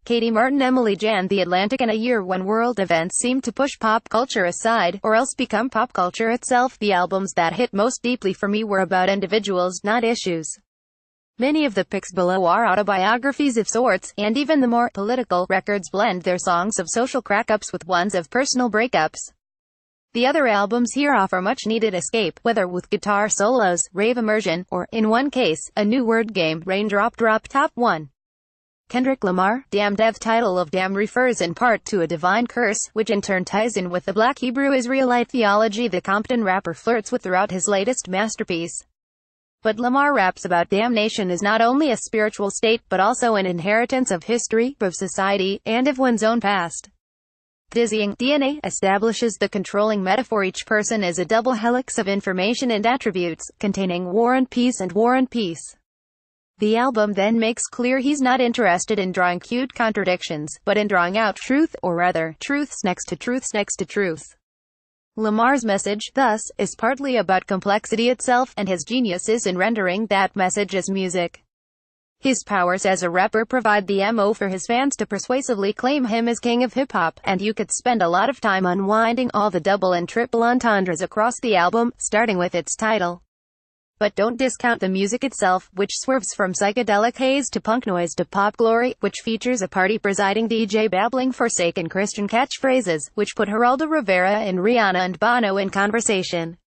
Katie Martin, Emily Jan, The Atlantic. In a year when world events seem to push pop culture aside, or else become pop culture itself, the albums that hit most deeply for me were about individuals, not issues. Many of the picks below are autobiographies of sorts, and even the more political records blend their songs of social crack-ups with ones of personal breakups. The other albums here offer much-needed escape, whether with guitar solos, rave immersion, or, in one case, a new word game, Raindrop Drop. Top 1. Kendrick Lamar, Damn. The title of Damn refers in part to a divine curse, which in turn ties in with the Black Hebrew Israelite theology the Compton rapper flirts with throughout his latest masterpiece. But Lamar raps about damnation as not only a spiritual state but also an inheritance of history, of society, and of one's own past. Dizzying DNA establishes the controlling metaphor each person is a double helix of information and attributes, containing war and peace and war and peace. The album then makes clear he's not interested in drawing cute contradictions, but in drawing out truth, or rather, truths next to truths next to truth. Lamar's message, thus, is partly about complexity itself, and his genius is in rendering that message as music. His powers as a rapper provide the ammo for his fans to persuasively claim him as king of hip-hop, and you could spend a lot of time unwinding all the double and triple entendres across the album, starting with its title. But don't discount the music itself, which swerves from psychedelic haze to punk noise to pop glory, which features a party-presiding DJ babbling Forsaken Christian catchphrases, which put Geraldo Rivera and Rihanna and Bono in conversation.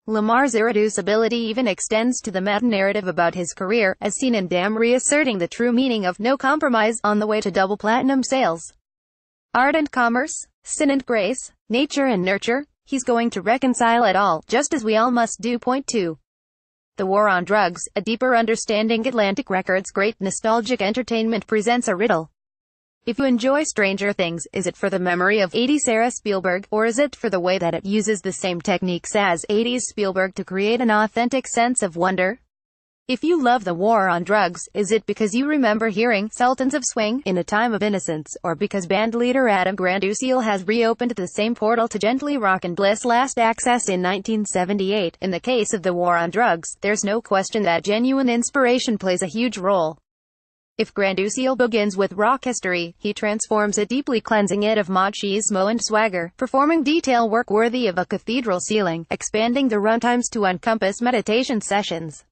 Lamar's irreducibility even extends to the meta-narrative about his career, as seen in Damn, reasserting the true meaning of no compromise, on the way to double platinum sales. Art and commerce, sin and grace, nature and nurture, he's going to reconcile it all, just as we all must do. Point 2. The War on Drugs, a deeper understanding. Atlantic Records' great nostalgic entertainment presents a riddle. If you enjoy Stranger Things, is it for the memory of 80s Sarah Spielberg, or is it for the way that it uses the same techniques as 80s Spielberg to create an authentic sense of wonder? If you love The War on Drugs, is it because you remember hearing Sultans of Swing in A Time of Innocence, or because bandleader Adam Granduciel has reopened the same portal to gently rock and bliss last access in 1978? In the case of The War on Drugs, there's no question that genuine inspiration plays a huge role. If Granduciel begins with rock history, he transforms it, deeply cleansing it of machismo and swagger, performing detail work worthy of a cathedral ceiling, expanding the runtimes to encompass meditation sessions.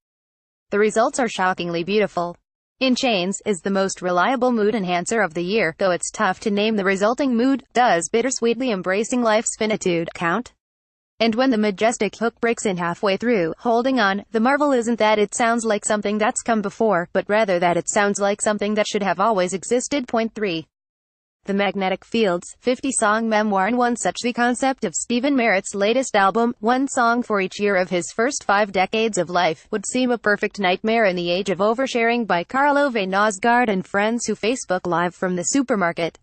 The results are shockingly beautiful. In Chains is the most reliable mood enhancer of the year, though it's tough to name the resulting mood. Does bittersweetly embracing life's finitude count? And when the majestic hook breaks in halfway through, Holding On, the marvel isn't that it sounds like something that's come before, but rather that it sounds like something that should have always existed. Point 3. The Magnetic Fields, 50-song memoir. In one such, the concept of Stephen Merritt's latest album, one song for each year of his first 5 decades of life, would seem a perfect nightmare in the age of oversharing by Carlo Vainosgard and friends who Facebook Live from the supermarket.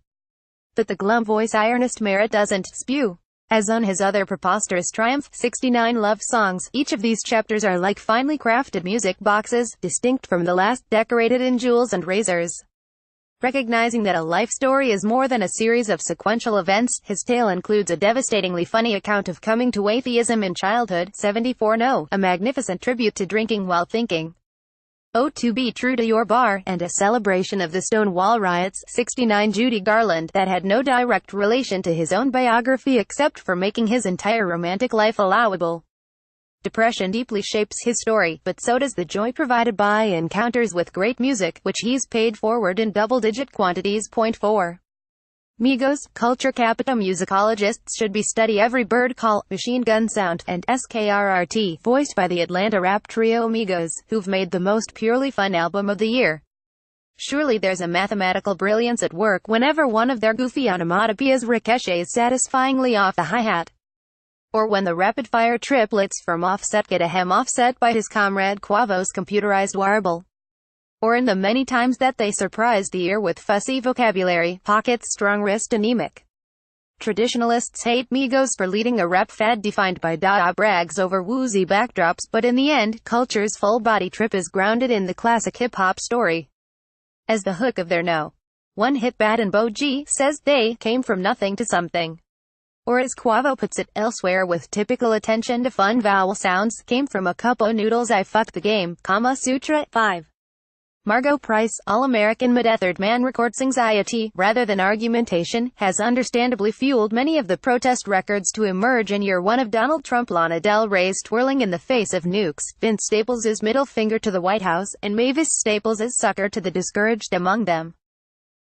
But the glum voice ironist Merritt doesn't spew. As on his other preposterous triumph, 69 love songs, each of these chapters are like finely crafted music boxes, distinct from the last, decorated in jewels and razors. Recognizing that a life story is more than a series of sequential events, his tale includes a devastatingly funny account of coming to atheism in childhood, 74 No, a magnificent tribute to drinking while thinking, Oh, to be true to your bar, and a celebration of the Stonewall riots, 69 Judy Garland, that had no direct relation to his own biography except for making his entire romantic life allowable. Depression deeply shapes his story, but so does the joy provided by encounters with great music, which he's paid forward in double-digit quantities. Point 4. Migos, culture capita. Musicologists should be study every bird call, Machine Gun Sound, and SKRRT, voiced by the Atlanta rap trio Migos, who've made the most purely fun album of the year. Surely there's a mathematical brilliance at work whenever one of their goofy onomatopoeias ricochets satisfyingly off the hi-hat. Or when the rapid-fire triplets from Offset get a hem offset by his comrade Quavo's computerized warble. Or in the many times that they surprise the ear with fussy vocabulary, pockets, strong wrist, anemic. Traditionalists hate Migos for leading a rap fad defined by Dada brags over woozy backdrops, but in the end, culture's full-body trip is grounded in the classic hip-hop story. As the hook of their No. 1 hit Bad and Bo G says, they came from nothing to something. Or as Quavo puts it elsewhere with typical attention to fun vowel sounds, came from a cup o' noodles, I fucked the game, Kama Sutra. 5. Margo Price, All-American mid-third man, records anxiety, rather than argumentation, has understandably fueled many of the protest records to emerge in year one of Donald Trump. Lana Del Rey's twirling in the face of nukes, Vince Staples' middle finger to the White House, and Mavis Staples' sucker to the discouraged among them.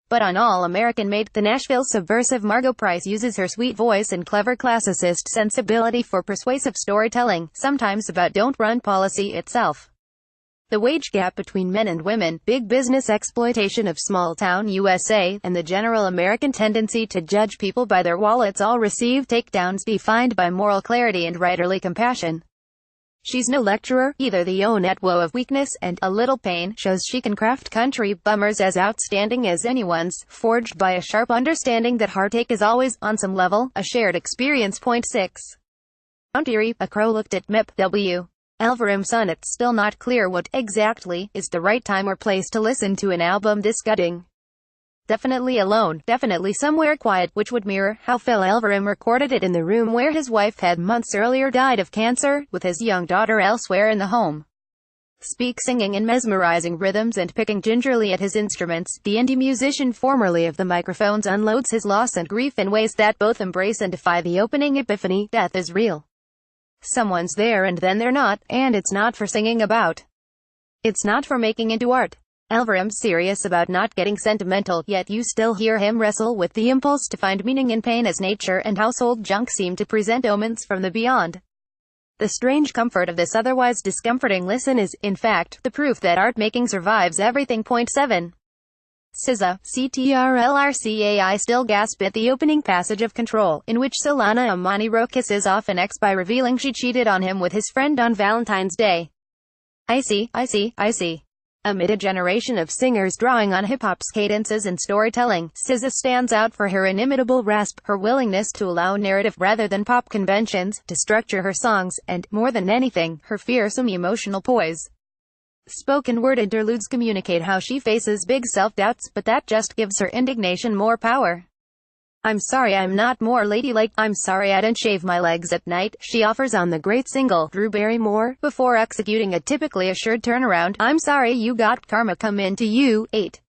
But on All-American Made, the Nashville subversive Margo Price uses her sweet voice and clever classicist sensibility for persuasive storytelling, sometimes about don't-run policy itself. The wage gap between men and women, big business exploitation of small-town USA, and the general American tendency to judge people by their wallets all receive takedowns defined by moral clarity and writerly compassion. She's no lecturer, either. The Onette woe of weakness and a little pain shows she can craft country bummers as outstanding as anyone's, forged by a sharp understanding that heartache is always, on some level, a shared experience. 6. Mount Erie, a crow looked at Mep. W. Alvarim son. It's still not clear what, exactly, is the right time or place to listen to an album this gutting. Definitely alone, definitely somewhere quiet, which would mirror how Phil Alvarim recorded it in the room where his wife had months earlier died of cancer, with his young daughter elsewhere in the home. Speak singing in mesmerizing rhythms and picking gingerly at his instruments, the indie musician formerly of the microphones unloads his loss and grief in ways that both embrace and defy the opening epiphany: death is real. Someone's there and then they're not, and it's not for singing about. It's not for making into art. Alvarim's serious about not getting sentimental, yet you still hear him wrestle with the impulse to find meaning in pain, as nature and household junk seem to present omens from the beyond. The strange comfort of this otherwise discomforting listen is, in fact, the proof that art-making survives everything. 7. SZA, CTRLRCAI still gasp at the opening passage of Control, in which Solana Amaniro kisses off an ex by revealing she cheated on him with his friend on Valentine's Day. I see. Amid a generation of singers drawing on hip-hop's cadences and storytelling, SZA stands out for her inimitable rasp, her willingness to allow narrative rather than pop conventions to structure her songs, and, more than anything, her fearsome emotional poise. Spoken word interludes communicate how she faces big self-doubts, but that just gives her indignation more power. I'm sorry I'm not more ladylike, I'm sorry I don't shave my legs at night, she offers on the great single, Drew Barrymore, before executing a typically assured turnaround, I'm sorry you got karma come into you. 8.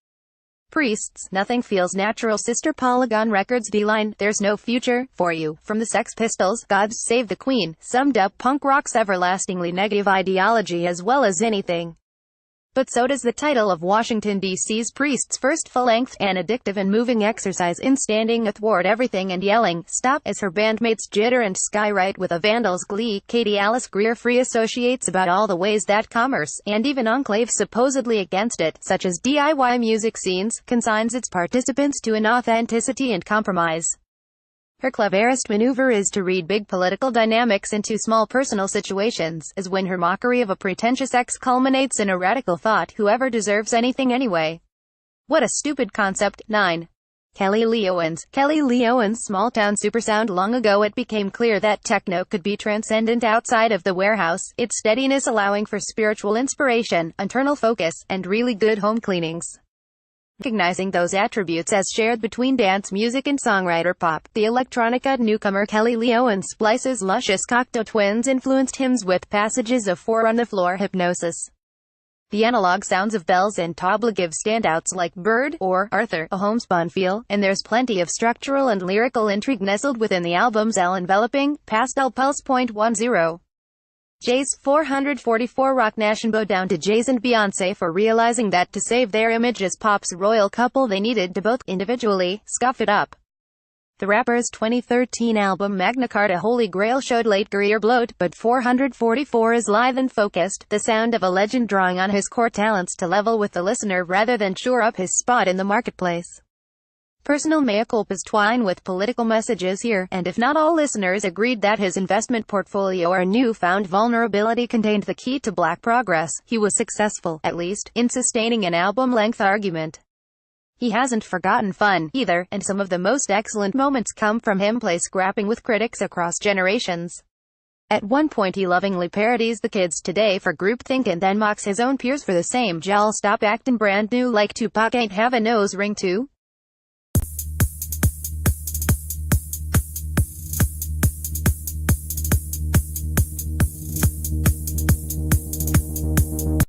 Priests, nothing feels natural. Sister Polygon Records D-Line, there's no future for you, from the Sex Pistols, God Save the Queen, summed up punk rock's everlastingly negative ideology as well as anything. But so does the title of Washington, D.C.'s Priest's first full-length, an addictive and moving exercise in standing athwart everything and yelling, stop, as her bandmates jitter and skywrite with a vandal's glee. Katie Alice Greer free associates about all the ways that commerce, and even enclaves supposedly against it, such as DIY music scenes, consigns its participants to inauthenticity and compromise. Her cleverest maneuver is to read big political dynamics into small personal situations, as when her mockery of a pretentious ex culminates in a radical thought, whoever deserves anything anyway. What a stupid concept. 9. Kelly Lee Owens, small-town supersound. Long ago it became clear that techno could be transcendent outside of the warehouse, its steadiness allowing for spiritual inspiration, internal focus, and really good home cleanings. Recognizing those attributes as shared between dance music and songwriter pop, the electronica newcomer Kelly Lee Owens splices luscious Cocteau Twins-influenced hymns with passages of four-on-the-floor hypnosis. The analog sounds of bells and tabla give standouts like Bird or Arthur a homespun feel, and there's plenty of structural and lyrical intrigue nestled within the album's all-enveloping, pastel pulse. 10. Jay's 444 Rock Nation bow down to Jay-Z and Beyoncé for realizing that to save their image as pop's royal couple they needed to both, individually, scuff it up. The rapper's 2013 album Magna Carta Holy Grail showed late career bloat, but 444 is lithe and focused, the sound of a legend drawing on his core talents to level with the listener rather than shore up his spot in the marketplace. Personal mea culpas twine with political messages here, and if not all listeners agreed that his investment portfolio or newfound vulnerability contained the key to black progress, he was successful, at least, in sustaining an album-length argument. He hasn't forgotten fun, either, and some of the most excellent moments come from him play scrapping with critics across generations. At one point he lovingly parodies the kids today for groupthink and then mocks his own peers for the same. Y'all stop acting brand new like Tupac ain't have a nose ring too.